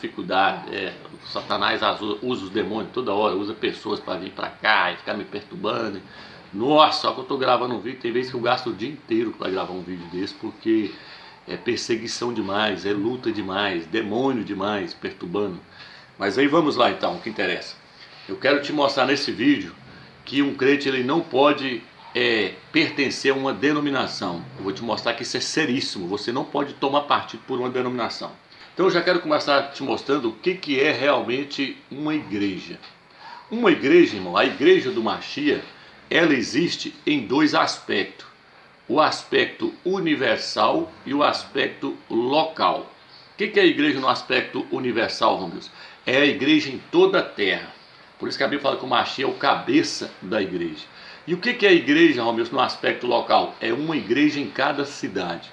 dificuldade, o Satanás usa os demônios toda hora, usa pessoas para vir para cá e ficar me perturbando. Nossa, só que eu estou gravando um vídeo, tem vezes que eu gasto o dia inteiro para gravar um vídeo desse, porque é perseguição demais, é luta demais, demônio demais perturbando. Mas aí vamos lá então, o que interessa. Eu quero te mostrar nesse vídeo que um crente ele não pode pertencer a uma denominação. Eu vou te mostrar que isso é seríssimo, você não pode tomar partido por uma denominação. Então eu já quero começar te mostrando o que é realmente uma igreja. Uma igreja, irmão, a igreja do Mashiach, ela existe em dois aspectos. O aspecto universal e o aspecto local. O que é a igreja no aspecto universal, Romeus? É a igreja em toda a terra. Por isso que a Bíblia fala que o Mashiach é o cabeça da igreja. E o que é a igreja, Romeus, no aspecto local? É uma igreja em cada cidade.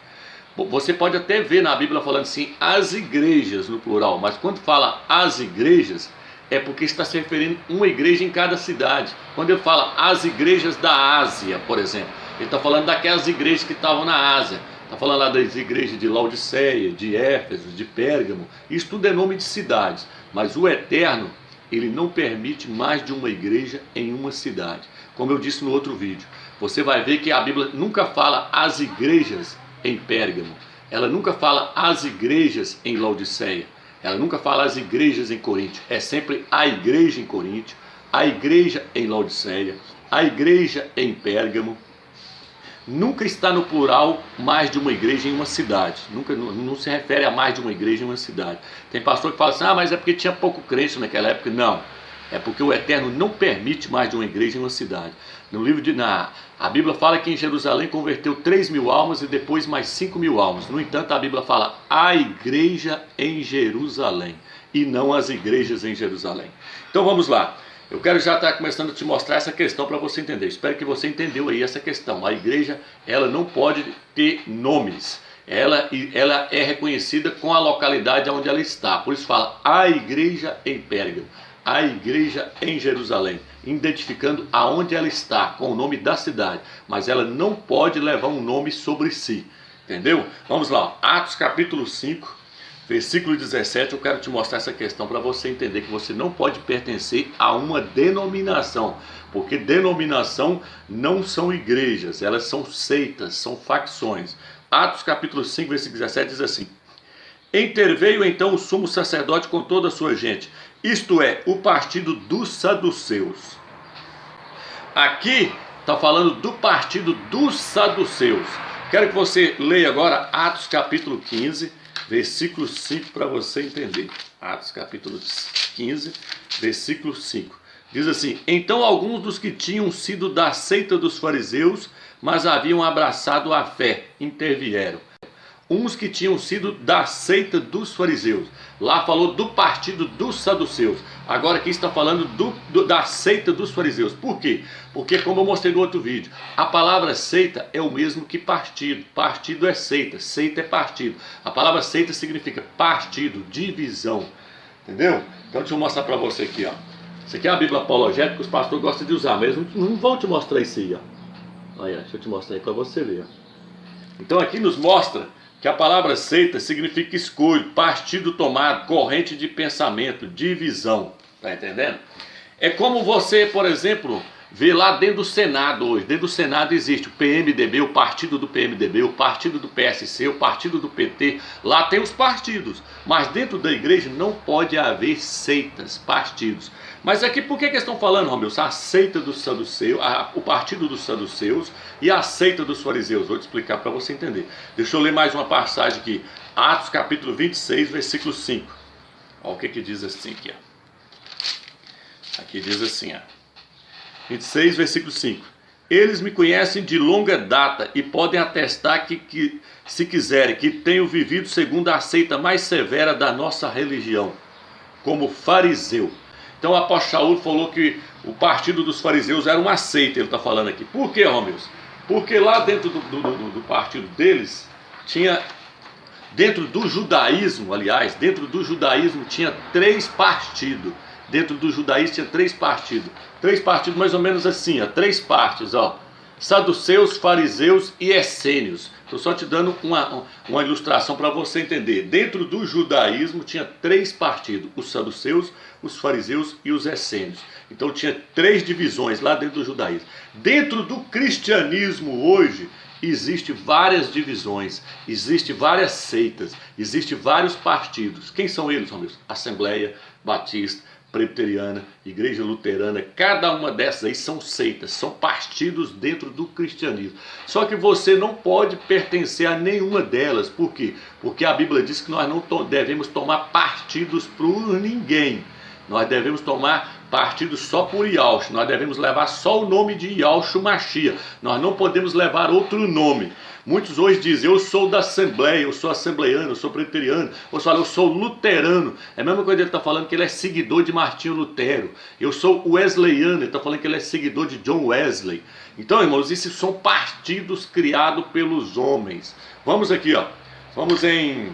Você pode até ver na Bíblia falando assim, as igrejas no plural, mas quando fala as igrejas, é porque está se referindo a uma igreja em cada cidade. Quando ele fala as igrejas da Ásia, por exemplo, ele está falando daquelas igrejas que estavam na Ásia. Está falando lá das igrejas de Laodiceia, de Éfeso, de Pérgamo. Isso tudo é nome de cidades. Mas o Eterno, ele não permite mais de uma igreja em uma cidade. Como eu disse no outro vídeo, você vai ver que a Bíblia nunca fala as igrejas em Pérgamo, ela nunca fala as igrejas em Laodiceia, ela nunca fala as igrejas em Coríntio, é sempre a igreja em Coríntio, a igreja em Laodiceia, a igreja em Pérgamo. Nunca está no plural mais de uma igreja em uma cidade, nunca, não se refere a mais de uma igreja em uma cidade. Tem pastor que fala assim, mas é porque tinha pouco crente naquela época. Não, é porque o Eterno não permite mais de uma igreja em uma cidade. No livro a Bíblia fala que em Jerusalém converteu 3.000 almas e depois mais 5.000 almas. No entanto, a Bíblia fala a igreja em Jerusalém e não as igrejas em Jerusalém. Então vamos lá. Eu quero já estar começando a te mostrar essa questão para você entender. Espero que você entendeu aí essa questão. A igreja, ela não pode ter nomes. Ela é reconhecida com a localidade onde ela está. Por isso fala a igreja em Pérgamo, a igreja em Jerusalém, identificando aonde ela está, com o nome da cidade. Mas ela não pode levar um nome sobre si. Entendeu? Vamos lá. Atos capítulo 5. Versículo 17, eu quero te mostrar essa questão para você entender que você não pode pertencer a uma denominação, porque denominação não são igrejas, elas são seitas, são facções. Atos capítulo 5, versículo 17 diz assim: interveio então o sumo sacerdote com toda a sua gente, isto é, o partido dos saduceus. Aqui está falando do partido dos saduceus. Quero que você leia agora Atos capítulo 15, versículo 5 para você entender. Atos capítulo 15, versículo 5. Diz assim: então alguns dos que tinham sido da seita dos fariseus, mas haviam abraçado a fé, intervieram. Uns que tinham sido da seita dos fariseus. Lá falou do partido dos saduceus. Agora aqui está falando da seita dos fariseus. Por quê? Porque, como eu mostrei no outro vídeo, a palavra seita é o mesmo que partido. Partido é seita, seita é partido. A palavra seita significa partido, divisão. Entendeu? Então deixa eu mostrar para você aqui, ó. Isso aqui é a Bíblia apologética que os pastores gostam de usar, mas não vão te mostrar isso aí, ó. Olha, deixa eu te mostrar aí para você ver, ó. Então aqui nos mostra que a palavra seita significa escolho, partido tomado, corrente de pensamento, divisão. Tá entendendo? É como você, por exemplo, vê lá dentro do Senado hoje. Dentro do Senado existe o PMDB, o partido do PMDB, o partido do PSC, o partido do PT. Lá tem os partidos. Mas dentro da igreja não pode haver seitas, partidos. Mas aqui por que eles estão falando, Romeu? A seita dos saduceus, o partido dos saduceus e a seita dos fariseus. Vou te explicar para você entender. Deixa eu ler mais uma passagem aqui. Atos capítulo 26, versículo 5. Olha o que diz assim aqui, ó. Aqui diz assim, ó. 26, versículo 5. Eles me conhecem de longa data e podem atestar que se quiserem, que tenho vivido segundo a seita mais severa da nossa religião, como fariseu. Então o apóstolo Shaul falou que o partido dos fariseus era uma seita, ele está falando aqui. Por que, Romeus? Porque lá dentro do partido deles, tinha, dentro do judaísmo, aliás, dentro do judaísmo tinha 3 partidos. Dentro do judaísmo tinha 3 partidos. 3 partidos mais ou menos assim, ó, 3 partes, ó. Saduceus, fariseus e essênios. Estou só te dando uma ilustração para você entender. Dentro do judaísmo tinha 3 partidos, os saduceus, os fariseus e os essênios. Então tinha 3 divisões lá dentro do judaísmo. Dentro do cristianismo hoje, existe várias divisões, existe várias seitas, existe vários partidos. Quem são eles, Romilson? Assembleia Batista, Presbiteriana, Igreja Luterana, cada uma dessas aí são seitas, são partidos dentro do cristianismo. Só que você não pode pertencer a nenhuma delas. Por quê? Porque a Bíblia diz que nós não devemos tomar partidos por ninguém. Nós devemos tomar partido só por Yahshua. Nós devemos levar só o nome de Yahshua Mashiach. Nós não podemos levar outro nome. Muitos hoje dizem, eu sou da Assembleia, eu sou assembleiano, eu sou presbiteriano, ou falam, eu sou luterano. É a mesma coisa que ele está falando que ele é seguidor de Martinho Lutero. Eu sou wesleyano, ele está falando que ele é seguidor de John Wesley. Então, irmãos, esses são partidos criados pelos homens. Vamos aqui, ó. Vamos em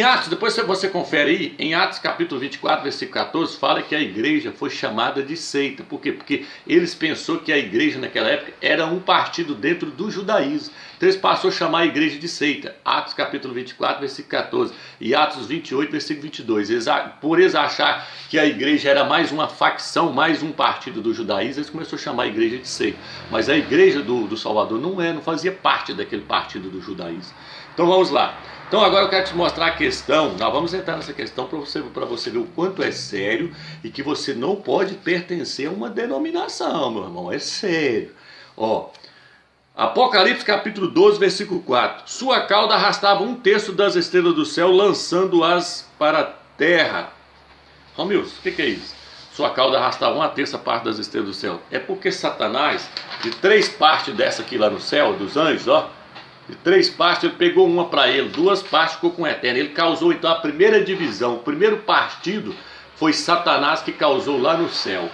Atos, depois você confere aí, em Atos capítulo 24, versículo 14, fala que a igreja foi chamada de seita. Por quê? Porque eles pensaram que a igreja naquela época era um partido dentro do judaísmo. Então eles passaram a chamar a igreja de seita. Atos capítulo 24, versículo 14 e Atos 28, versículo 22. Por eles achar que a igreja era mais uma facção, mais um partido do judaísmo, eles começaram a chamar a igreja de seita. Mas a igreja do Salvador não fazia parte daquele partido do judaísmo. Então vamos lá. Então agora eu quero te mostrar a questão, nós vamos entrar nessa questão para você ver o quanto é sério e que você não pode pertencer a uma denominação, meu irmão, é sério. Ó, Apocalipse capítulo 12, versículo 4. Sua cauda arrastava 1/3 das estrelas do céu, lançando-as para a terra. Romilson, o que é isso? Sua cauda arrastava 1/3 parte das estrelas do céu. É porque Satanás, de 3 partes dessa aqui lá no céu, dos anjos, ó, de 3 partes, ele pegou uma para ele, 2 partes ficou com o Eterno. Ele causou então a primeira divisão. O primeiro partido foi Satanás que causou lá no céu.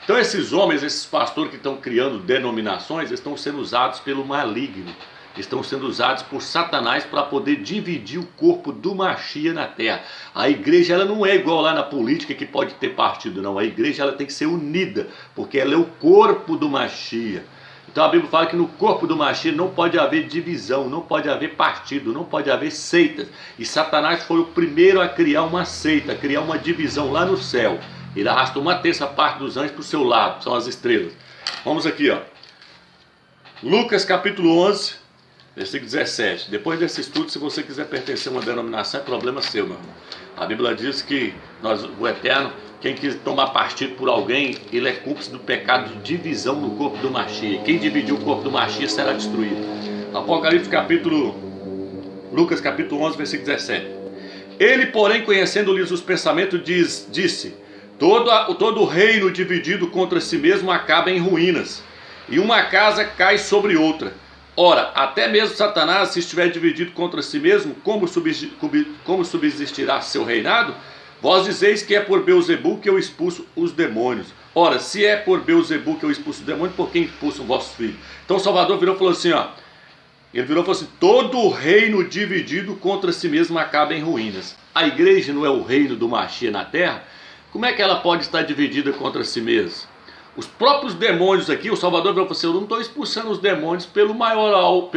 Então esses homens, esses pastores que estão criando denominações, estão sendo usados pelo maligno. Estão sendo usados por Satanás para poder dividir o corpo do Mashiach na terra. A igreja ela não é igual lá na política que pode ter partido, não. A igreja ela tem que ser unida, porque ela é o corpo do Mashiach. Então a Bíblia fala que no corpo do Mashiach não pode haver divisão, não pode haver partido, não pode haver seitas. E Satanás foi o primeiro a criar uma seita, a criar uma divisão lá no céu. Ele arrastou 1/3 parte dos anjos para o seu lado, são as estrelas. Vamos aqui, ó. Lucas capítulo 11, versículo 17. Depois desse estudo, se você quiser pertencer a uma denominação, é problema seu, meu irmão. A Bíblia diz que o Eterno, quem quis tomar partido por alguém, ele é cúmplice do pecado de divisão no corpo do Mashiach. Quem dividir o corpo do Mashiach será destruído. Lucas capítulo 11, versículo 17. Ele, porém, conhecendo-lhes os pensamentos, disse: todo reino dividido contra si mesmo acaba em ruínas, e uma casa cai sobre outra. Ora, até mesmo Satanás, se estiver dividido contra si mesmo, como subsistirá seu reinado? Vós dizeis que é por Beelzebul que eu expulso os demônios. Ora, se é por Beelzebul que eu expulso os demônios, por quem expulsam vossos filhos? Então o Salvador virou e falou assim, ó. Ele virou e falou assim, todo reino dividido contra si mesmo acaba em ruínas. A igreja não é o reino do Mashiach na terra? Como é que ela pode estar dividida contra si mesma? Os próprios demônios aqui, o Salvador virou e falou assim, eu não estou expulsando os demônios pelo maioral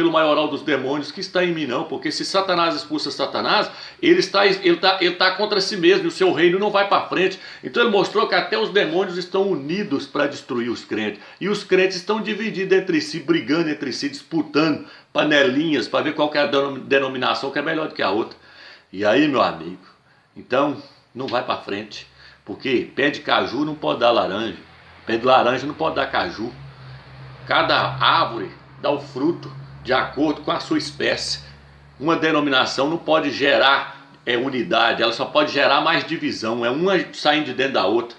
dos demônios que está em mim, não. Porque se Satanás expulsa Satanás, ele está contra si mesmo e o seu reino não vai para frente. Então ele mostrou que até os demônios estão unidos para destruir os crentes. E os crentes estão divididos entre si, brigando entre si, disputando panelinhas para ver qual que é a denominação que é melhor do que a outra. E aí, meu amigo, então não vai para frente. Porque pé de caju não pode dar laranja. Pé de laranja não pode dar caju. Cada árvore dá o fruto de acordo com a sua espécie. Uma denominação não pode gerar unidade, ela só pode gerar mais divisão. É uma saindo de dentro da outra.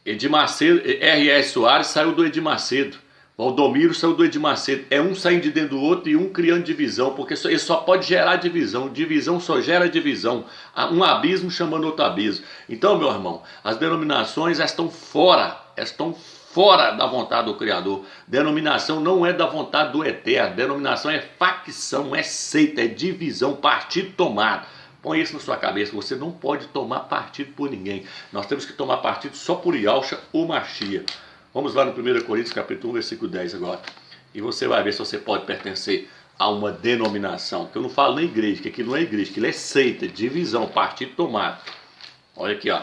Edir Macedo, R.S. Soares saiu do Edir Macedo. Valdomiro saiu do Edir Macedo. É um saindo de dentro do outro e um criando divisão, porque ele só pode gerar divisão. Divisão só gera divisão. Um abismo chamando outro abismo. Então, meu irmão, as denominações estão fora da vontade do Criador. Denominação não é da vontade do Eterno. Denominação é facção, é seita, é divisão, partido tomado. Põe isso na sua cabeça, você não pode tomar partido por ninguém. Nós temos que tomar partido só por Yahshua ou Mashiach. Vamos lá no 1 Coríntios capítulo 1, versículo 10 agora. E você vai ver se você pode pertencer a uma denominação. Que eu não falo nem igreja, que aqui não é igreja, que ele é seita, divisão, partido tomado. Olha aqui, ó.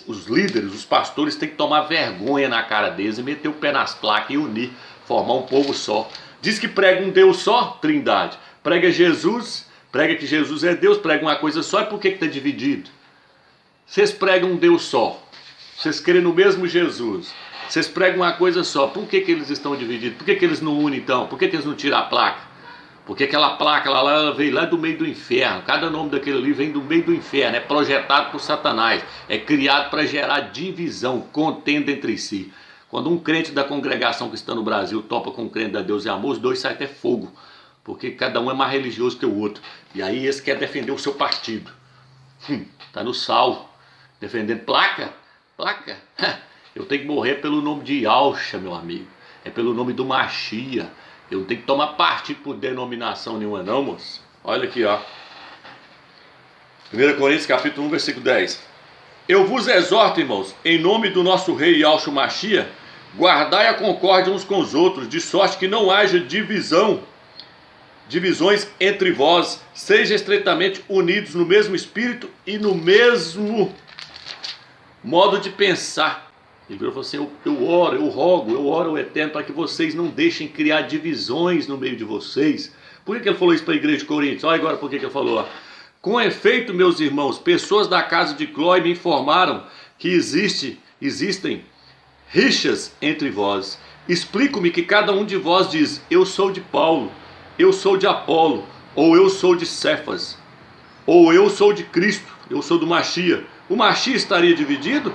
Os líderes, os pastores têm que tomar vergonha na cara deles e meter o pé nas placas e unir, formar um povo só. Diz que prega um Deus só, Trindade. Prega Jesus, prega que Jesus é Deus, prega uma coisa só, e por que está dividido? Vocês pregam um Deus só, vocês creem no mesmo Jesus, vocês pregam uma coisa só, por que eles estão divididos? Por que eles não unem então? Por que eles não tiram a placa? Porque aquela placa lá, ela veio lá do meio do inferno. Cada nome daquele ali vem do meio do inferno. É projetado por Satanás. É criado para gerar divisão, contenda entre si. Quando um crente da congregação que está no Brasil topa com um crente da Deus e Amor, os dois saem até fogo. Porque cada um é mais religioso que o outro. E aí esse quer defender o seu partido. Está no sal. Defendendo placa? Placa? Eu tenho que morrer pelo nome de Yahshua, meu amigo. É pelo nome do Machia. Eu não tenho que tomar partido por denominação nenhuma não, moço. Olha aqui, ó. 1 Coríntios capítulo 1, versículo 10. Eu vos exorto, irmãos, em nome do nosso rei Yahshua Machia, guardai a concórdia uns com os outros, de sorte que não haja divisões entre vós, sejam estreitamente unidos no mesmo espírito e no mesmo modo de pensar. Ele falou assim, eu oro, eu rogo, eu oro ao Eterno para que vocês não deixem criar divisões no meio de vocês. Por que ele falou isso para a igreja de Coríntios? Olha agora por que ele falou. Ó. Com efeito, meus irmãos, pessoas da casa de Clói me informaram que existem rixas entre vós. Explico-me que cada um de vós diz, eu sou de Paulo, eu sou de Apolo, ou eu sou de Cefas, ou eu sou de Cristo, eu sou do Machia. O Machia estaria dividido?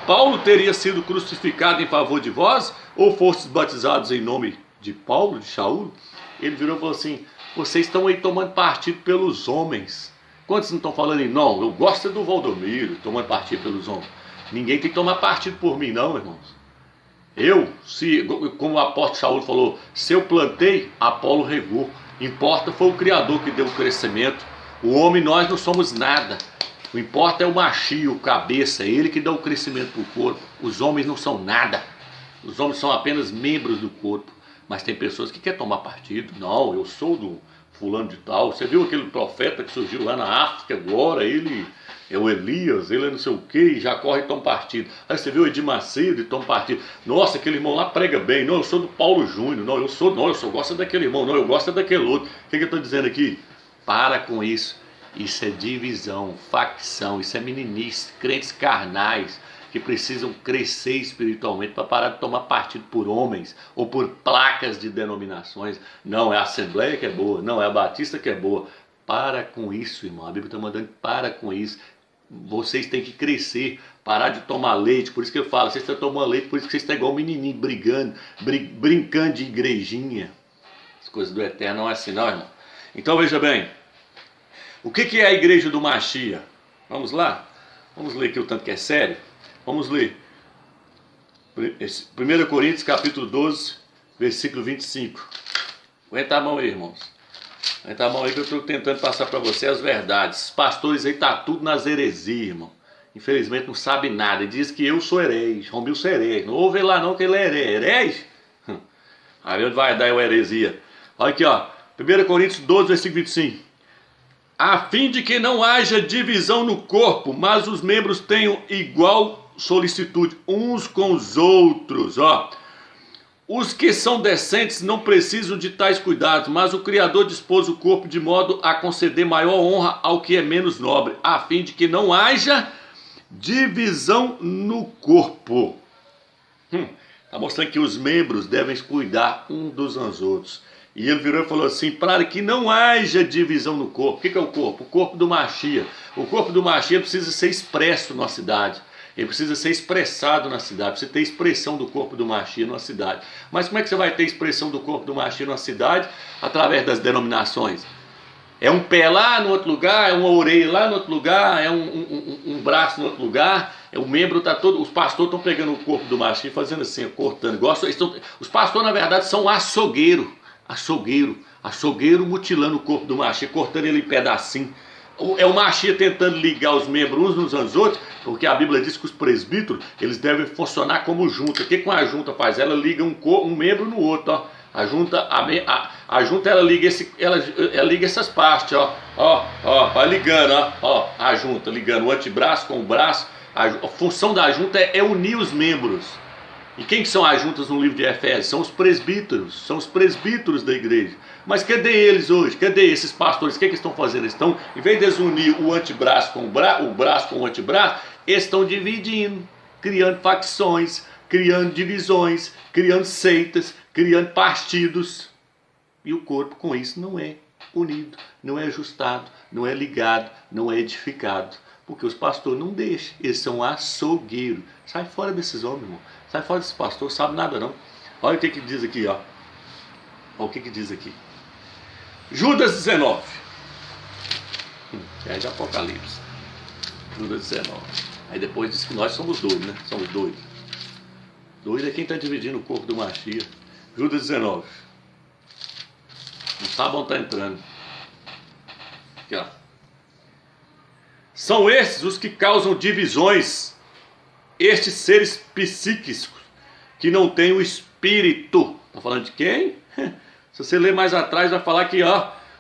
Paulo teria sido crucificado em favor de vós, ou fostes batizados em nome de Paulo, de Shaul? Ele virou e falou assim, vocês estão aí tomando partido pelos homens. Quantos não estão falando em não? Eu gosto do Valdomiro, tomando partido pelos homens. Ninguém tem que tomar partido por mim não, irmãos. Como o apóstolo Shaul falou, se eu plantei, Apolo regou. Importa foi o Criador que deu o crescimento. O homem, nós não somos nada. O que importa é o Machia, o cabeça, é ele que dá o crescimento para o corpo. Os homens não são nada. Os homens são apenas membros do corpo. Mas tem pessoas que querem tomar partido. Não, eu sou do fulano de tal. Você viu aquele profeta que surgiu lá na África agora? Ele é o Elias, ele é não sei o que, e já corre e toma partido. Aí você viu o Edir Macedo e toma partido. Nossa, aquele irmão lá prega bem. Não, eu sou do Paulo Júnior. Não, eu só gosto daquele irmão. Não, eu gosto daquele outro. O que eu estou dizendo aqui? Para com isso. Isso é divisão, facção, isso é meninice, crentes carnais que precisam crescer espiritualmente para parar de tomar partido por homens ou por placas de denominações. Não, é a Assembleia que é boa, não, é a Batista que é boa. Para com isso, irmão, a Bíblia está mandando, para com isso. Vocês têm que crescer, parar de tomar leite, por isso que eu falo, vocês estão tomando leite, por isso que vocês estão igual um menininho brigando, brincando de igrejinha. As coisas do Eterno não é assim não, irmão. Então veja bem. O que é a igreja do Machia? Vamos lá? Vamos ler aqui o tanto que é sério? Vamos ler. 1 Coríntios capítulo 12, versículo 25. Aguenta a mão aí, irmãos. Aguenta a mão aí que eu estou tentando passar para você as verdades. Os pastores aí tá tudo nas heresias, irmão. Infelizmente não sabe nada. Ele diz que eu sou herege, Romil sou herege. Não ouve lá não que ele é herege. Aí onde vai dar uma heresia? Olha aqui, ó. 1 Coríntios 12, versículo 25. A fim de que não haja divisão no corpo, mas os membros tenham igual solicitude uns com os outros. Ó. Os que são decentes não precisam de tais cuidados, mas o Criador dispôs o corpo de modo a conceder maior honra ao que é menos nobre, a fim de que não haja divisão no corpo. Está mostrando que os membros devem cuidar uns dos outros. E ele virou e falou assim, para que não haja divisão no corpo. O que é o corpo? O corpo do Machia. O corpo do Machia precisa ser expresso na cidade. Ele precisa ser expressado na cidade. Precisa ter expressão do corpo do Machia na cidade. Mas como é que você vai ter expressão do corpo do Machia na cidade? Através das denominações. É um pé lá no outro lugar, é uma orelha lá no outro lugar, é um braço no outro lugar. O membro está todo... Os pastores estão pegando o corpo do Machia e fazendo assim, cortando. Os pastores, na verdade, são açougueiro mutilando o corpo do Machia, cortando ele em pedacinho, É o Mashiach tentando ligar os membros uns nos outros, porque a Bíblia diz que os presbíteros, eles devem funcionar como junta. O que uma junta faz? Ela liga um membro no outro, ó. A junta ela liga essas partes, vai ligando, a junta ligando o antebraço com o braço. A função da junta é unir os membros. E quem são as juntas no livro de Efésios? São os presbíteros da igreja. Mas cadê eles hoje? Cadê esses pastores? O que eles estão fazendo? Eles estão, em vez de unir o antebraço com o braço com o antebraço, eles estão dividindo, criando facções, criando divisões, criando seitas, criando partidos. E o corpo com isso não é unido, não é ajustado, não é ligado, não é edificado. Porque os pastores não deixam, eles são açougueiros. Sai fora desses homens, irmão. Sai fora desses pastores, sabe nada não. Olha o que diz aqui, ó. Olha o que diz aqui. Judas 19. É de Apocalipse. Judas 19. Aí depois diz que nós somos doidos, né? Somos doidos. Doido é quem está dividindo o corpo do Mashiach. Judas 19. Não sabe onde está entrando. Aqui, ó. São estes os que causam divisões, estes seres psíquicos, que não têm o espírito. Está falando de quem? Se você ler mais atrás, vai falar que,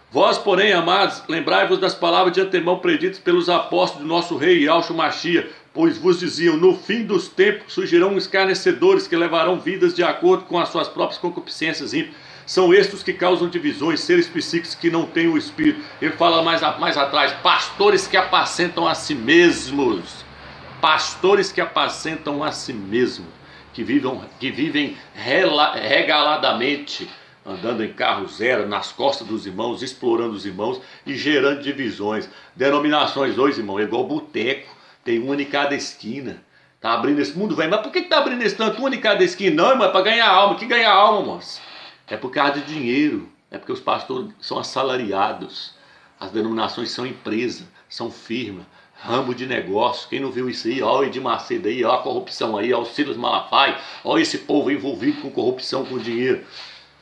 vós, porém, amados, lembrai-vos das palavras de antemão preditas pelos apóstolos do nosso rei Yahshua Mashiach, pois vos diziam, no fim dos tempos surgirão escarnecedores que levarão vidas de acordo com as suas próprias concupiscências ímpias. São estes que causam divisões, seres psíquicos que não têm o espírito. Ele fala mais atrás, pastores que apacentam a si mesmos. Pastores que apacentam a si mesmos, que vivem regaladamente, andando em carro zero, nas costas dos irmãos, explorando os irmãos e gerando divisões. Denominações hoje, irmão, é igual boteco, tem uma em cada esquina. Tá abrindo esse mundo, velho. Mas por que tá abrindo esse tanto, uma em cada esquina? Não, irmão, é para ganhar alma. Que ganhar alma, moço? É por causa de dinheiro. É porque os pastores são assalariados. As denominações são empresa, são firma, ramo de negócio. Quem não viu isso aí? Olha o Edir Macedo aí, olha a corrupção aí, olha o Silas Malafaia, olha esse povo envolvido com corrupção, com dinheiro.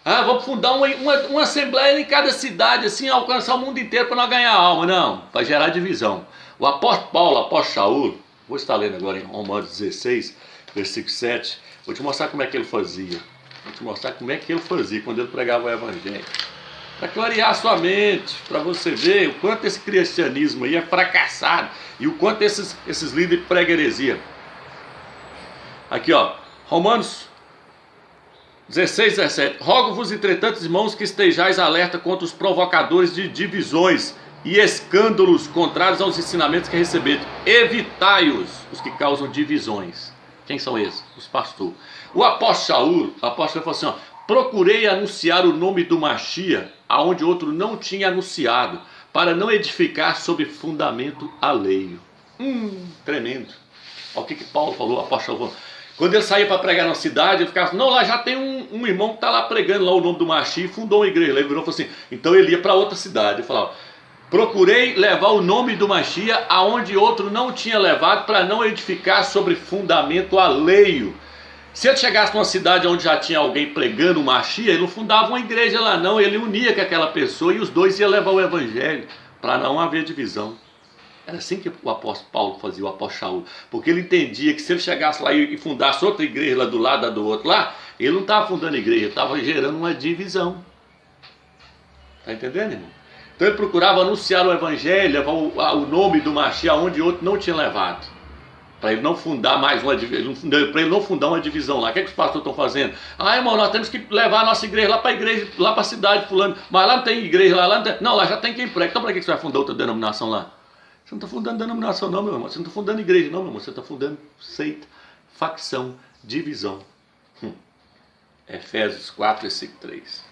Vamos fundar uma assembleia em cada cidade, assim, alcançar o mundo inteiro para nós ganhar alma. Não, para gerar divisão. O apóstolo Paulo, o apóstolo Shaul, vou estar lendo agora em Romanos 16, versículo 7, vou te mostrar como é que ele fazia. Vou te mostrar como é que ele fazia quando ele pregava o evangelho. Para clarear a sua mente, para você ver o quanto esse cristianismo aí é fracassado e o quanto esses líderes pregam heresia. Aqui, ó, Romanos 16, 17. Rogo-vos, entretanto, irmãos, que estejais alerta contra os provocadores de divisões e escândalos contrários aos ensinamentos que receberam. Evitai-os, os que causam divisões. Quem são esses? Os pastores. O apóstolo Shaul falou assim, procurei anunciar o nome do Mashiach, aonde outro não tinha anunciado, para não edificar sobre fundamento alheio. Tremendo. Olha o que Paulo falou, o apóstolo falou. Quando ele saía para pregar na cidade, ele ficava assim, não, lá já tem um irmão que está lá pregando lá o nome do Mashiach e fundou uma igreja. Ele virou e falou assim, então ele ia para outra cidade. Ele falava, procurei levar o nome do Mashiach aonde outro não tinha levado, para não edificar sobre fundamento alheio. Se ele chegasse numa cidade onde já tinha alguém pregando o Mashiach, ele não fundava uma igreja lá não, ele unia com aquela pessoa e os dois iam levar o evangelho, para não haver divisão. Era assim que o apóstolo Paulo fazia, o apóstolo Shaul, porque ele entendia que se ele chegasse lá e fundasse outra igreja lá do lado do outro lá, ele não estava fundando igreja, ele estava gerando uma divisão. Está entendendo, irmão? Então ele procurava anunciar o evangelho, levar o nome do Mashiach onde outro não tinha levado. Para ele não fundar mais uma divisão, para ele não fundar uma divisão lá. O que os pastores estão fazendo? Irmão, nós temos que levar a nossa igreja lá para a igreja, lá para a cidade fulano. Mas lá não tem igreja, lá não tem. Não, lá já tem quem prega. Então para que você vai fundar outra denominação lá? Você não está fundando denominação não, meu irmão. Você não está fundando igreja não, meu irmão. Você está fundando seita, facção, divisão. Efésios 4, versículo 3.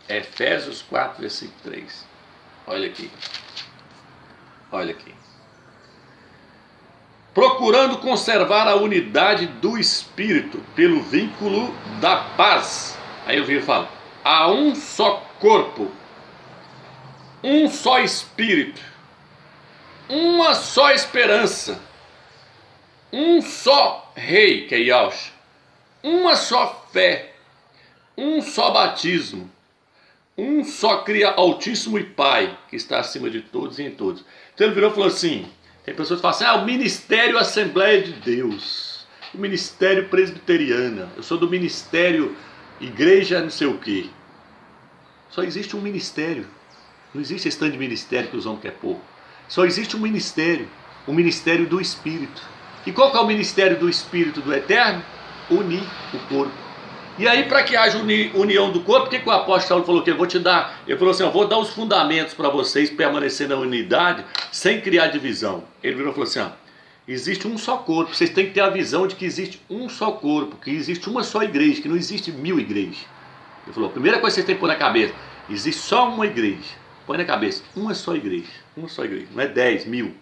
Efésios 4, versículo 3. Olha aqui. Olha aqui. Procurando conservar a unidade do Espírito pelo vínculo da paz. Aí eu vi e falo, há um só corpo, um só Espírito, uma só esperança, um só Rei, que é Yahshua, uma só fé, um só batismo, Um só cria Altíssimo e Pai, que está acima de todos e em todos. Então ele virou e falou assim, tem pessoas que falam assim, o Ministério Assembleia de Deus, o Ministério Presbiteriana, eu sou do Ministério Igreja não sei o quê. Só existe um ministério, não existe esse tanto de ministério que os homens querem pôr. Só existe um ministério, o Ministério do Espírito. E qual que é o Ministério do Espírito do Eterno? Unir o corpo. E aí, para que haja união do corpo, o que o apóstolo falou? Que eu vou te dar, ele falou assim, eu vou dar os fundamentos para vocês permanecer na unidade, sem criar divisão. Ele virou e falou assim, existe um só corpo, vocês têm que ter a visão de que existe um só corpo, que existe uma só igreja, que não existe 1000 igrejas. Ele falou, a primeira coisa que vocês têm que pôr na cabeça, existe só uma igreja. Põe na cabeça, uma só igreja, não é 10, 1000.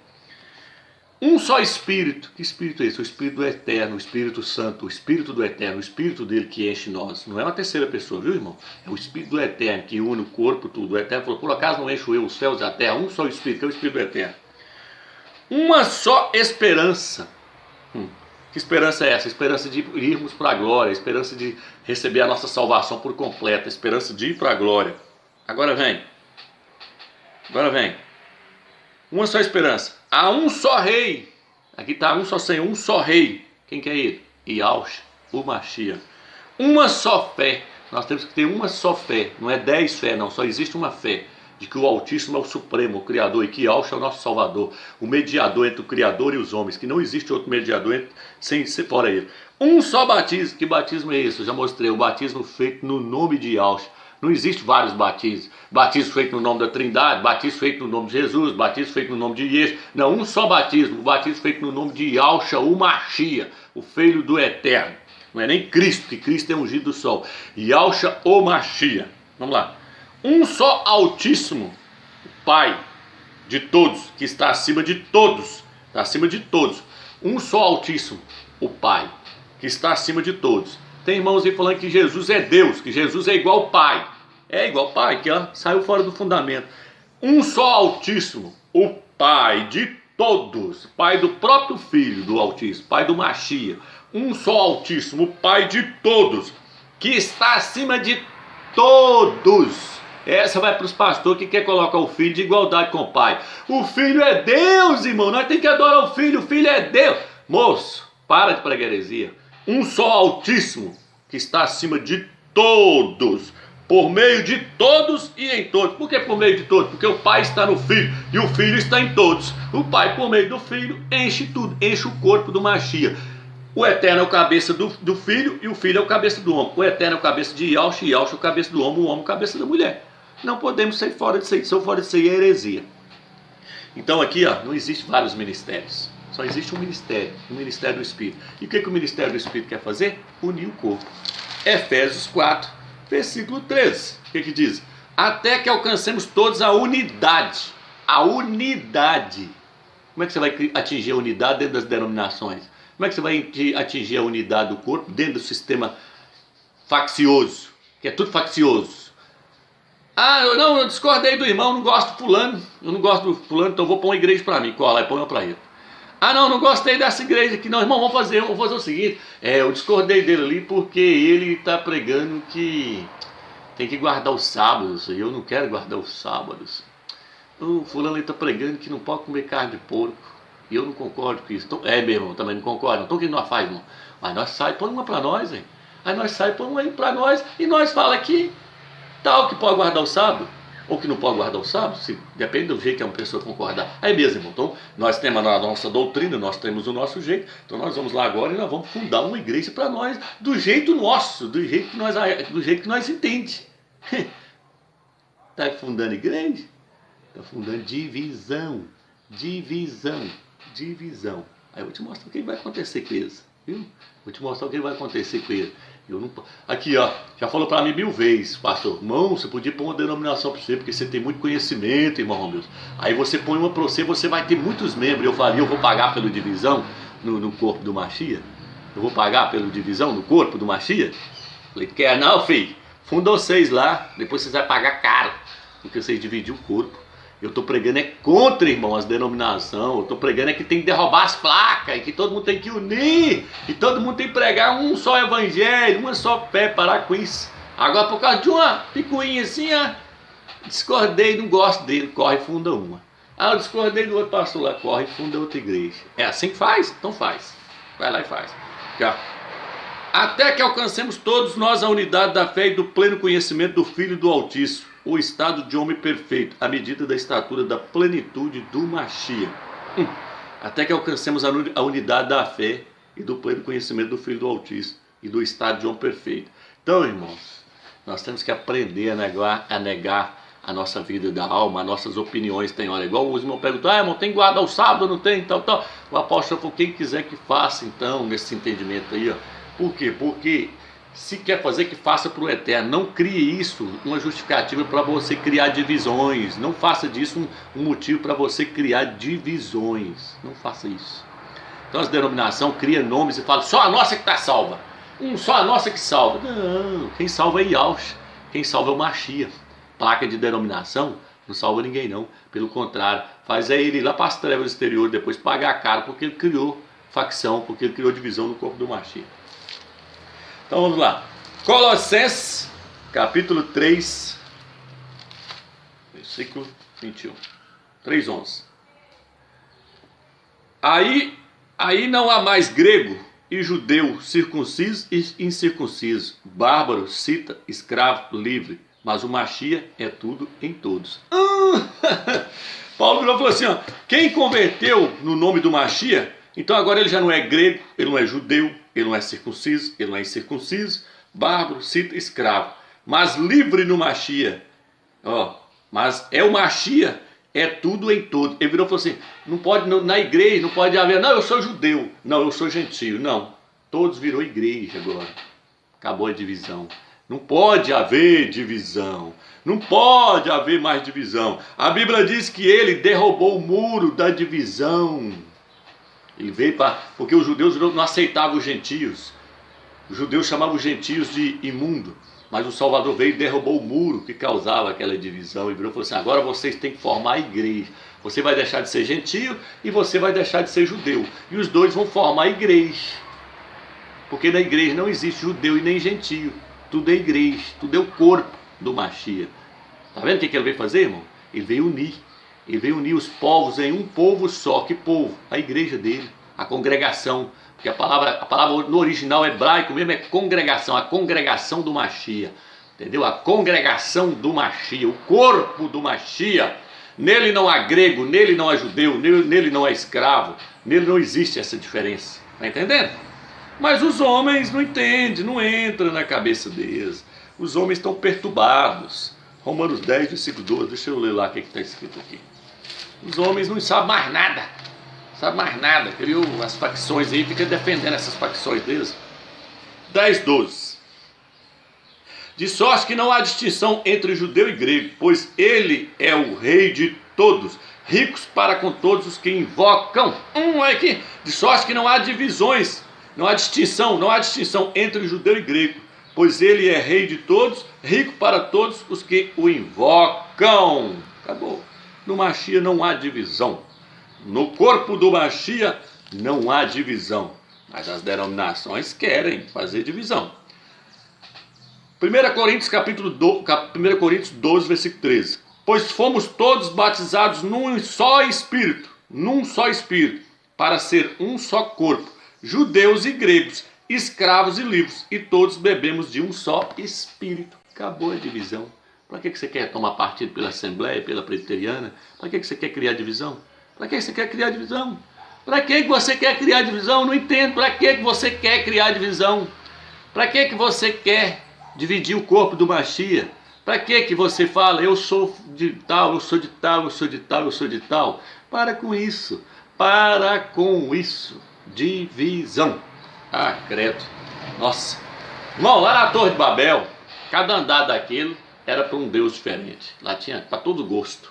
Um só Espírito. Que Espírito é esse? O Espírito do Eterno, o Espírito Santo, o Espírito do Eterno, o Espírito dele que enche nós. Não é uma terceira pessoa, viu, irmão? É o Espírito do Eterno que une o corpo, tudo. O Eterno falou, por acaso não encho eu os céus e a terra? Um só Espírito, que é o Espírito do Eterno. Uma só esperança. Que esperança é essa? A esperança de irmos para a glória, a esperança de receber a nossa salvação por completo, a esperança de ir para a glória. Agora vem. Uma só esperança. Há um só rei. Aqui está um só Senhor, um só rei. Quem que é ele? Yahushua, o Mashiach. Uma só fé. Nós temos que ter uma só fé. Não é 10 fé, não. Só existe uma fé. De que o Altíssimo é o Supremo, o Criador. E que Yahushua é o nosso Salvador. O mediador entre o Criador e os homens. Que não existe outro mediador sem ser fora ele. Um só batismo. Que batismo é esse? Eu já mostrei. O batismo feito no nome de Yahushua. Não existe vários batismos. Batismo feito no nome da Trindade, batismo feito no nome de Jesus, batismo feito no nome de Yeshua. Não, um só batismo. O batismo feito no nome de Yahushua, o Mashiach, o Filho do Eterno. Não é nem Cristo, que Cristo é ungido do sol. Yahushua, o Mashiach. Vamos lá. Um só Altíssimo, o Pai de todos, que está acima de todos. Está acima de todos. Um só Altíssimo, o Pai, que está acima de todos. Tem irmãos aí falando que Jesus é Deus, que Jesus é igual ao Pai. É igual ao Pai, que saiu fora do fundamento. Um só Altíssimo, o Pai de todos, Pai do próprio Filho do Altíssimo, Pai do Mashiach. Um só Altíssimo, o Pai de todos, que está acima de todos. Essa vai para os pastores que quer colocar o Filho de igualdade com o Pai. O Filho é Deus, irmão, nós temos que adorar o Filho é Deus. Moço, para de pregar heresia. Um só Altíssimo, que está acima de todos, por meio de todos e em todos. Por que por meio de todos? Porque o Pai está no Filho e o Filho está em todos. O Pai, por meio do Filho, enche tudo, enche o corpo do Mashiach. O Eterno é o cabeça do Filho e o Filho é o cabeça do homem. O Eterno é o cabeça de Yahushua e Yahushua é o cabeça do homem, o homem é o cabeça da mulher. Não podemos sair fora disso aí, se eu fora disso aí é heresia. Então aqui não existe vários ministérios. Só existe um ministério, o Ministério do Espírito. E o que o Ministério do Espírito quer fazer? Unir o corpo. Efésios 4, versículo 13. O que diz? Até que alcancemos todos a unidade. A unidade. Como é que você vai atingir a unidade dentro das denominações? Como é que você vai atingir a unidade do corpo dentro do sistema faccioso? Que é tudo faccioso. Eu discordei do irmão, não gosto do fulano. Eu não gosto do fulano, então eu vou pôr uma igreja para mim. Cola e põe uma para ele. Não gostei dessa igreja aqui. Não, irmão, vamos fazer o seguinte. Eu discordei dele ali porque ele está pregando que tem que guardar os sábados. E eu não quero guardar os sábados. O fulano está pregando que não pode comer carne de porco. E eu não concordo com isso. Então, meu irmão, também não concordo. Então o que nós faz, irmão? Mas nós sai, põe uma para nós, hein? Aí nós sai, põe uma aí para nós. E nós fala que tal que pode guardar o sábado. Ou que não pode guardar o sábado, depende do jeito que uma pessoa concordar. Aí mesmo, irmão, então nós temos a nossa doutrina, nós temos o nosso jeito, então nós vamos lá agora e nós vamos fundar uma igreja para nós, do jeito nosso, do jeito que nós entendemos. Está fundando igreja? Está fundando divisão. Aí eu vou te mostrar o que vai acontecer com eles, viu? Vou te mostrar o que vai acontecer com eles. Aqui, já falou para mim 1000 vezes, pastor, irmão, você podia pôr uma denominação para você, porque você tem muito conhecimento, irmão Romeu. Aí você põe uma para você vai ter muitos membros. Eu falei, eu vou pagar pela divisão no corpo do Mashiach? Eu vou pagar pela divisão no corpo do Mashiach? Falei, quer não, filho? Funda vocês lá, depois vocês vão pagar caro, porque vocês dividiram o corpo. Eu estou pregando contra, irmão, as denominações. Eu estou pregando que tem que derrubar as placas, e que todo mundo tem que unir, e todo mundo tem que pregar um só evangelho, uma só fé, parar com isso. Agora, por causa de uma picuinha assim, Discordei, não gosto dele, corre e funda uma. Ah, eu discordei do outro pastor lá, corre e funda outra igreja. É assim que faz? Então faz. Vai lá e faz. Aqui, ó. Até que alcancemos todos nós a unidade da fé e do pleno conhecimento do Filho do Altíssimo, o estado de homem perfeito, à medida da estatura da plenitude do Mashiach. Até que alcancemos a unidade da fé e do pleno conhecimento do Filho do Altíssimo e do estado de homem perfeito. Então, irmãos, nós temos que aprender a negar a nossa vida da alma, as nossas opiniões. Tem hora, igual o irmão perguntou, irmão, tem guarda ao sábado, não tem, tal. O apóstolo falou, quem quiser que faça, então, nesse entendimento aí, ó. Por quê? Porque se quer fazer, que faça para o eterno. Não crie isso uma justificativa para você criar divisões. Não faça disso um motivo para você criar divisões. Não faça isso. Então as denominações criam nomes e falam, só a nossa que está salva. Só a nossa que salva. Não, quem salva é Yahshua. Quem salva é o Mashiach. Placa de denominação não salva ninguém não. Pelo contrário, faz ele ir lá para as trevas exteriores, depois pagar a cara, porque ele criou facção, porque ele criou divisão no corpo do Mashiach. Então vamos lá. Colossenses, capítulo 3, versículo 21. 3:11. Aí não há mais grego e judeu, circunciso e incircunciso, bárbaro, cita, escravo, livre, mas o Mashiach é tudo em todos. Paulo falou assim, ó, quem converteu no nome do Mashiach, então agora ele já não é grego, ele não é judeu, ele não é circunciso, ele não é incircunciso, bárbaro, cita, escravo, mas livre no Mashiach. Ó, mas é o Mashiach, é tudo em todo. Ele virou e falou assim, não pode, na igreja não pode haver, não, eu sou judeu, não, eu sou gentio, não. Todos virou igreja agora. Acabou a divisão. Não pode haver divisão. Não pode haver mais divisão. A Bíblia diz que ele derrubou o muro da divisão. Ele veio para... Porque os judeus não aceitavam os gentios. Os judeus chamavam os gentios de imundo. Mas o Salvador veio e derrubou o muro que causava aquela divisão. E virou e falou assim, agora vocês têm que formar a igreja. Você vai deixar de ser gentio e você vai deixar de ser judeu. E os dois vão formar a igreja. Porque na igreja não existe judeu e nem gentio. Tudo é igreja, tudo é o corpo do Mashiach. Está vendo o que ele veio fazer, irmão? Ele veio unir. Ele veio unir os povos em um povo só. Que povo? A igreja dele, a congregação. Porque a palavra no original hebraico mesmo é congregação, a congregação do Mashiach. Entendeu? A congregação do Mashiach, o corpo do Mashiach. Nele não há grego, nele não há judeu, nele não há escravo. Nele não existe essa diferença. Está entendendo? Mas os homens não entendem, não entra na cabeça deles. Os homens estão perturbados. Romanos 10, versículo 12, deixa eu ler lá o que está escrito aqui. Os homens não sabem mais nada. Sabe mais nada. Criou as facções aí, fica defendendo essas facções deles. 10, 12. De sorte que não há distinção entre judeu e grego, pois ele é o rei de todos, ricos para com todos os que invocam. Aqui. De sorte que não há divisões, não há distinção entre judeu e grego, pois ele é rei de todos, rico para todos os que o invocam. Acabou. No Mashiach não há divisão. No corpo do Mashiach não há divisão. Mas as denominações querem fazer divisão. 1 Coríntios 12, versículo 13. Pois fomos todos batizados num só Espírito, para ser um só corpo, judeus e gregos, escravos e livres, e todos bebemos de um só Espírito. Acabou a divisão. Para que você quer tomar partido pela Assembleia, pela Presbiteriana? Para que você quer criar divisão? Para que você quer criar divisão? Para que você quer criar divisão? Não entendo. Para que você quer criar divisão? Para que você quer dividir o corpo do Mashiach? Para que você fala, eu sou de tal, eu sou de tal, eu sou de tal, eu sou de tal? Para com isso. Para com isso. Divisão. Ah, credo. Nossa. Irmão, lá na Torre de Babel, cada andar daquilo era para um Deus diferente. Lá tinha para todo gosto.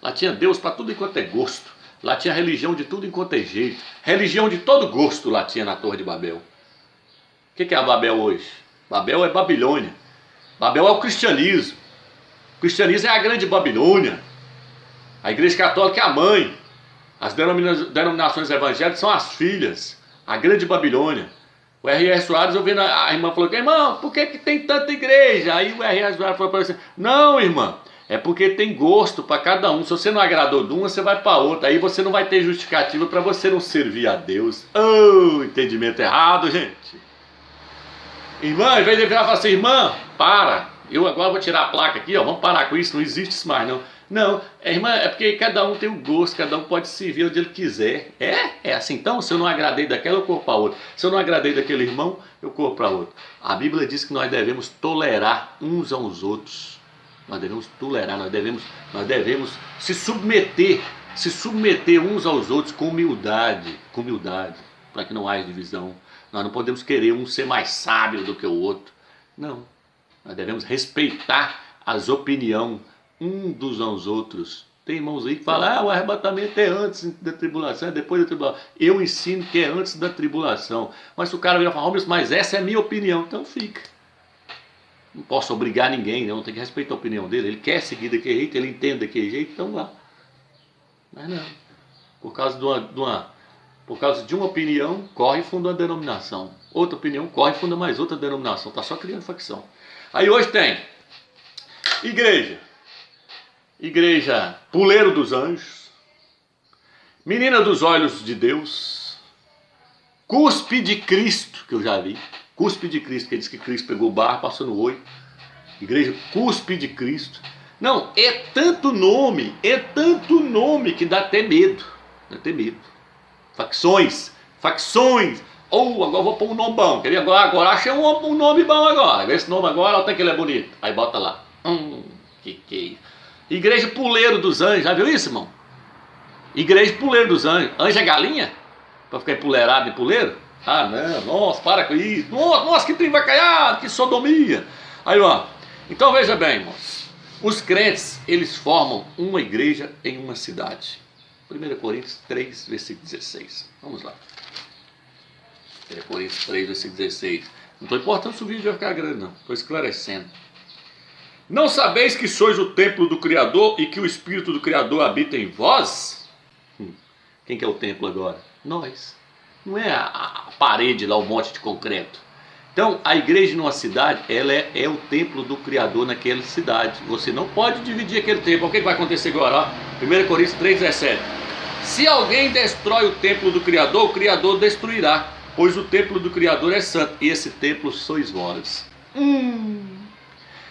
Lá tinha Deus para tudo enquanto é gosto. Lá tinha religião de tudo enquanto é jeito. Religião de todo gosto lá tinha na Torre de Babel. O que é a Babel hoje? Babel é Babilônia. Babel é o cristianismo. O cristianismo é a grande Babilônia. A igreja católica é a mãe. As denominações evangélicas são as filhas. A grande Babilônia. O R.R. Soares, eu vendo a irmã falou, irmão, por que tem tanta igreja? Aí o R.R. Soares falou para assim, não, irmã, É porque tem gosto para cada um. Se você não agradou de uma, você vai para outra. Aí você não vai ter justificativa para você não servir a Deus. Oh, entendimento errado, gente. Irmã, em vez de virar e falar assim, irmã, para. Eu agora vou tirar a placa aqui, ó. Vamos parar com isso, não existe isso mais, não. Não, irmã, é porque cada um tem um gosto, cada um pode servir onde ele quiser. É assim. Então, se eu não agradei daquela, eu corro para outra. Se eu não agradei daquele irmão, eu corro para outro. A Bíblia diz que nós devemos tolerar uns aos outros. Nós devemos tolerar, nós devemos se submeter uns aos outros com humildade, para que não haja divisão. Nós não podemos querer um ser mais sábio do que o outro. Não. Nós devemos respeitar as opiniões um dos aos outros. Tem irmãos aí que falam, o arrebatamento é antes da tribulação, é depois da tribulação. Eu ensino que é antes da tribulação. Mas se o cara virar e falar, mas essa é a minha opinião, então fica. Não posso obrigar ninguém, não, tem que respeitar a opinião dele. Ele quer seguir daquele jeito, ele entende daquele jeito, então vá. Mas não. Por causa de uma opinião, corre e funda uma denominação. Outra opinião, corre e funda mais outra denominação. Está só criando facção. Aí hoje tem igreja Puleiro dos Anjos, Menina dos Olhos de Deus, Cuspe de Cristo, que eu já vi. Cuspe de Cristo, que diz que Cristo pegou o barro, passou no olho. Igreja Cuspe de Cristo. Não, é tanto nome que dá até medo. Dá até medo. Facções. Agora vou pôr um nome bom. Quer ver? Agora achei um nome bom agora. Esse nome agora, olha que ele é bonito. Aí bota lá. Que é isso? Igreja Puleiro dos Anjos. Já viu isso, irmão? Igreja Puleiro dos Anjos. Anjo é galinha? Pra ficar empuleirado de puleiro? Ah, não, nossa, para com isso. Nossa, que trem vacaiado, que sodomia. Aí, ó. Então veja bem, irmãos. Os crentes, eles formam uma igreja em uma cidade. 1 Coríntios 3, versículo 16. Vamos lá. 1 Coríntios 3, versículo 16. Não estou importando se o vídeo vai ficar grande, não. Estou esclarecendo. Não sabeis que sois o templo do Criador e que o Espírito do Criador habita em vós? Quem que é o templo agora? Nós. Não é a parede lá, o monte de concreto. Então, a igreja numa cidade, ela é o templo do Criador naquela cidade. Você não pode dividir aquele templo. O que vai acontecer agora? 1 Coríntios 3,17. Se alguém destrói o templo do Criador, o Criador destruirá. Pois o templo do Criador é santo. E esse templo sois vós.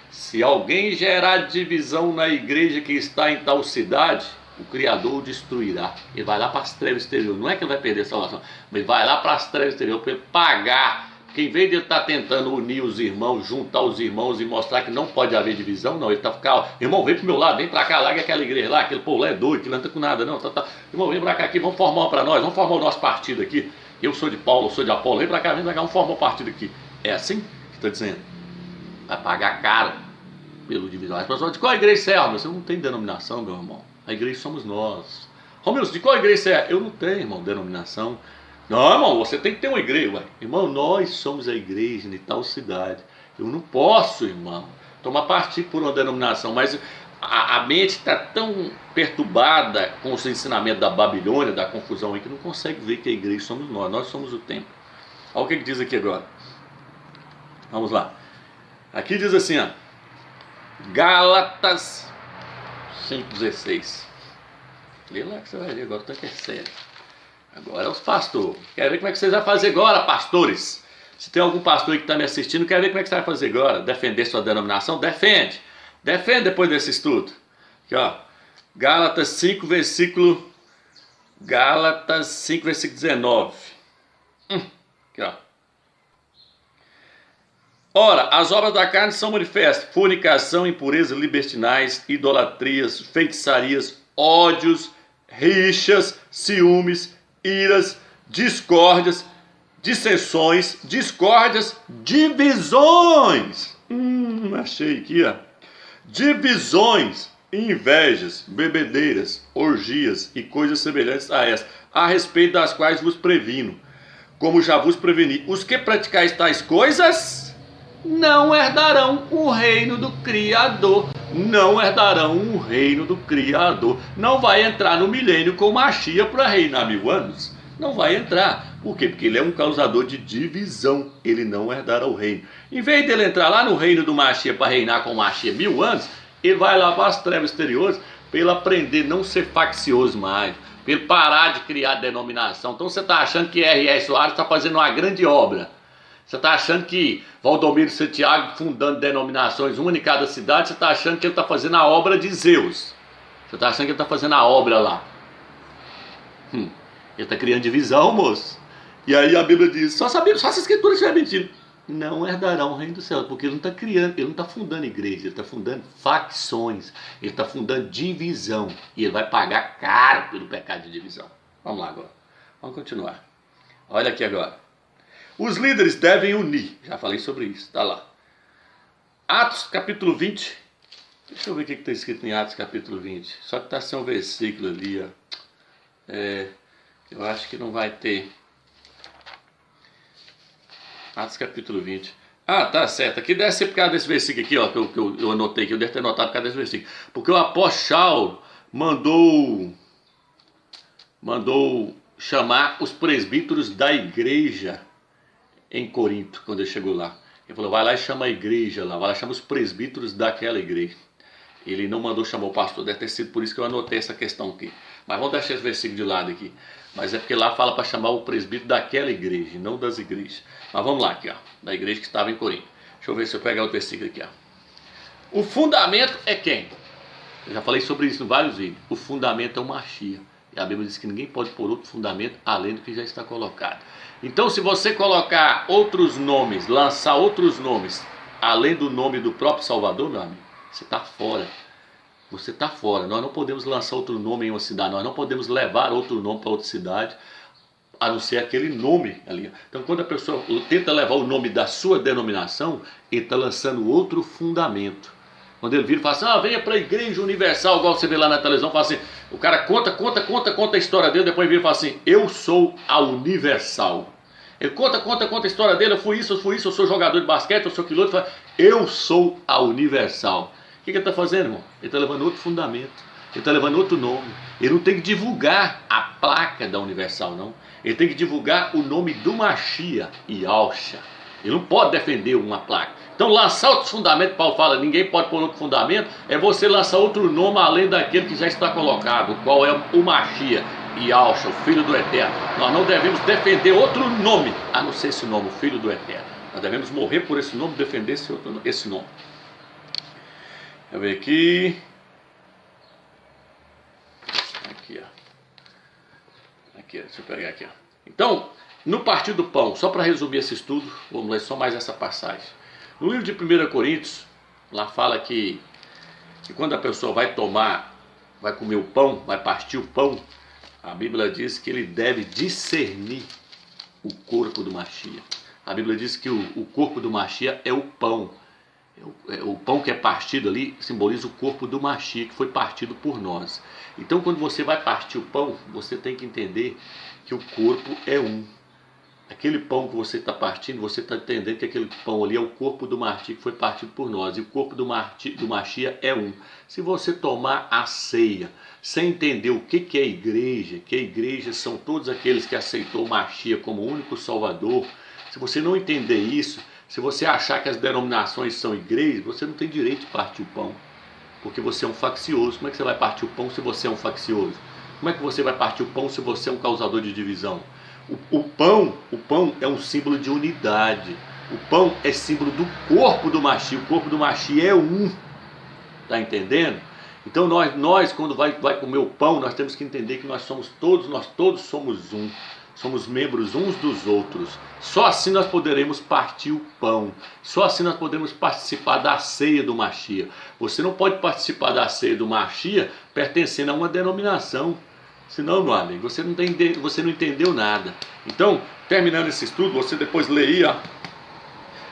Se alguém gerar divisão na igreja que está em tal cidade, o Criador o destruirá. Ele vai lá para as trevas exteriores. Não é que ele vai perder a salvação, mas vai lá para as trevas exteriores para ele pagar. Porque em vez de ele estar tentando unir os irmãos, juntar os irmãos e mostrar que não pode haver divisão, não. Ele está ficando, irmão, vem para o meu lado, vem para cá, larga aquela igreja lá, aquele povo lá é doido, que não anda com nada, não. Irmão, vem para cá aqui, vamos formar uma para nós, vamos formar o nosso partido aqui. Eu sou de Paulo, eu sou de Apolo, vem para cá, vamos formar um partido aqui. É assim que está dizendo. Vai pagar caro pelo divisão. As pessoas de qual igreja você é? Você não tem denominação, meu irmão. A igreja somos nós. Romilson, de qual igreja você é? Eu não tenho, irmão, denominação. Não, irmão, você tem que ter uma igreja. Ué. Irmão, nós somos a igreja de tal cidade. Eu não posso, irmão, tomar partido por uma denominação. Mas a mente está tão perturbada com os ensinamentos da Babilônia, da confusão aí, que não consegue ver que a igreja somos nós. Nós somos o templo. Olha o que diz aqui agora. Vamos lá. Aqui diz assim, ó. Gálatas 5,16. Lê lá que você vai ver agora, o tanto é sério. Agora é os pastores. Quero ver como é que vocês vão fazer agora, pastores. Se tem algum pastor aí que está me assistindo, quero ver como é que você vai fazer agora. Defender sua denominação? Defende. Defende depois desse estudo. Aqui, ó. Gálatas 5, versículo 19. Aqui, ó. Ora, as obras da carne são manifestas: fornicação, impureza, libertinais, idolatrias, feitiçarias, ódios, rixas, ciúmes, iras, discórdias, dissensões, divisões. Achei aqui, ó. Divisões, invejas, bebedeiras, orgias e coisas semelhantes a essas, a respeito das quais vos previno, como já vos preveni. Os que praticais tais coisas não herdarão o reino do Criador. Não herdarão o reino do Criador. Não vai entrar no milênio com Mashiach para reinar 1000 anos. Não vai entrar. Por quê? Porque ele é um causador de divisão. Ele não herdará o reino. Em vez dele entrar lá no reino do Mashiach para reinar com Mashiach 1000 anos, Ele vai lá para as trevas exteriores para ele aprender a não ser faccioso mais, para ele parar de criar denominação. Então você está achando que R.R. Soares está fazendo uma grande obra. Você está achando que Valdomiro Santiago fundando denominações, uma em cada cidade, você está achando que ele está fazendo a obra de Zeus. Você está achando que ele está fazendo a obra lá. Ele está criando divisão, moço. E aí a Bíblia diz, só essa escritura estiver mentindo. Não herdarão o reino do céu, porque ele não está criando, ele não está fundando igreja, ele está fundando facções, ele está fundando divisão. E ele vai pagar caro pelo pecado de divisão. Vamos lá agora. Vamos continuar. Olha aqui agora. Os líderes devem unir. Já falei sobre isso, está lá. Atos capítulo 20. Deixa eu ver o que está escrito em Atos capítulo 20. Só que está sem um versículo ali, ó. Eu acho que não vai ter. Atos capítulo 20. Ah, tá certo. Aqui deve ser por causa desse versículo aqui, ó, que eu anotei aqui. Eu devo ter anotado por causa desse versículo. Porque o apóstolo mandou chamar os presbíteros da igreja em Corinto, quando ele chegou lá. Ele falou, vai lá e chama a igreja lá, vai lá e chama os presbíteros daquela igreja. Ele não mandou chamar o pastor, deve ter sido por isso que eu anotei essa questão aqui. Mas vamos deixar esse versículo de lado aqui. Mas é porque lá fala para chamar o presbítero daquela igreja, não das igrejas. Mas vamos lá aqui, ó, da igreja que estava em Corinto. Deixa eu ver se eu pegar o versículo aqui, ó. O fundamento é quem? Eu já falei sobre isso em vários vídeos. O fundamento é o Machia. E a Bíblia diz que ninguém pode pôr outro fundamento além do que já está colocado. Então, se você colocar outros nomes, lançar outros nomes, além do nome do próprio Salvador, meu amigo, você está fora. Você está fora. Nós não podemos lançar outro nome em uma cidade. Nós não podemos levar outro nome para outra cidade, a não ser aquele nome ali. Então, quando a pessoa tenta levar o nome da sua denominação, ele está lançando outro fundamento. Quando ele vira e fala assim, venha para a Igreja Universal, igual você vê lá na televisão, fala assim, o cara conta a história dele, depois vira e fala assim, eu sou a Universal. Ele conta a história dele, eu fui isso, eu sou jogador de basquete, eu sou piloto, fala, eu sou a Universal. O que ele está fazendo, irmão? Ele está levando outro fundamento, ele está levando outro nome. Ele não tem que divulgar a placa da Universal, não. Ele tem que divulgar o nome do Machia e Alcha. Ele não pode defender uma placa. Então lançar outro fundamento, Paulo fala, ninguém pode pôr outro fundamento, é você lançar outro nome além daquele que já está colocado, qual é o Machia e Alcha, o Filho do Eterno. Nós não devemos defender outro nome, a não ser esse nome, o Filho do Eterno. Nós devemos morrer por esse nome, defender esse nome. Eu ver aqui. Aqui, ó. Aqui, deixa eu pegar aqui, ó. Então, no partir do pão, só para resumir esse estudo, vamos ler só mais essa passagem. No livro de 1 Coríntios, lá fala que quando a pessoa vai comer o pão, vai partir o pão, a Bíblia diz que ele deve discernir o corpo do Machia. A Bíblia diz que o corpo do Machia é o pão. O pão que é partido ali simboliza o corpo do Machia, que foi partido por nós. Então, quando você vai partir o pão, você tem que entender que o corpo é um. Aquele pão que você está partindo, você está entendendo que aquele pão ali é o corpo do Machia que foi partido por nós. E o corpo do Machia é um. Se você tomar a ceia sem entender o que é igreja, que a igreja são todos aqueles que aceitou o Machia como único Salvador, se você não entender isso, se você achar que as denominações são igrejas, você não tem direito de partir o pão, porque você é um faccioso. Como é que você vai partir o pão se você é um faccioso? Como é que você vai partir o pão se você é um causador de divisão? O pão é um símbolo de unidade. O pão é símbolo do corpo do Machia. O corpo do Machia é um. Está entendendo? Então nós quando vai comer o pão, nós temos que entender que nós todos somos um. Somos membros uns dos outros. Só assim nós poderemos partir o pão. Só assim nós podemos participar da ceia do Machia. Você não pode participar da ceia do Machia pertencendo a uma denominação. Senão, meu amigo, você não entendeu nada. Então, terminando esse estudo, você depois lê aí, ó,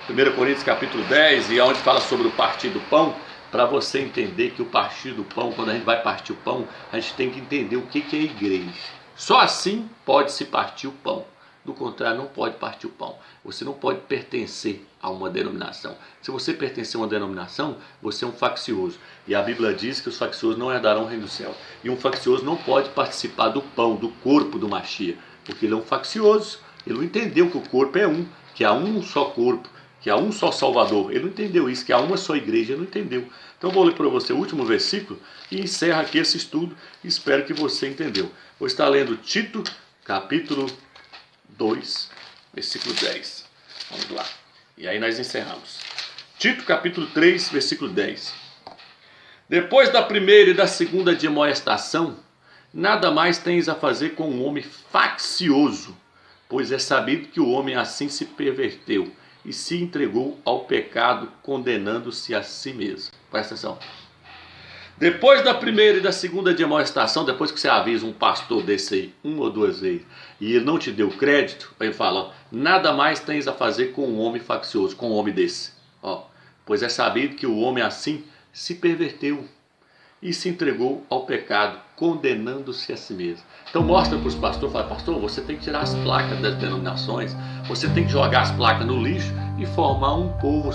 1 Coríntios capítulo 10, e onde fala sobre o partir do pão, para você entender que o partir do pão, quando a gente vai partir o pão, a gente tem que entender o que é igreja. Só assim pode se partir o pão. Do contrário, não pode partir o pão. Você não pode pertencer a uma denominação. Se você pertencer a uma denominação, você é um faccioso. E a Bíblia diz que os facciosos não herdarão o reino do céu. E um faccioso não pode participar do pão, do corpo do Machia, porque ele é um faccioso. Ele não entendeu que o corpo é um, que há um só corpo. que há um só Salvador. Ele não entendeu isso, que há uma só igreja, ele não entendeu. Então vou ler para você o último versículo e encerra aqui esse estudo. Espero que você entendeu. Vou estar lendo Tito, capítulo 2, versículo 10. Vamos lá. E aí nós encerramos. Tito, capítulo 3, versículo 10. Depois da primeira e da segunda demoestação, nada mais tens a fazer com um homem faccioso, pois é sabido que o homem assim se perverteu e se entregou ao pecado, condenando-se a si mesmo. Presta atenção. Depois da primeira e da segunda demonstração, depois que você avisa um pastor desse aí uma ou duas vezes e ele não te deu crédito, ele fala, ó, nada mais tens a fazer com um homem faccioso, com um homem desse. Ó, pois é sabido que o homem assim se perverteu e se entregou ao pecado, condenando-se a si mesmo. Então mostra para os pastores, fala, pastor, você tem que tirar as placas das denominações, você tem que jogar as placas no lixo e formar um povo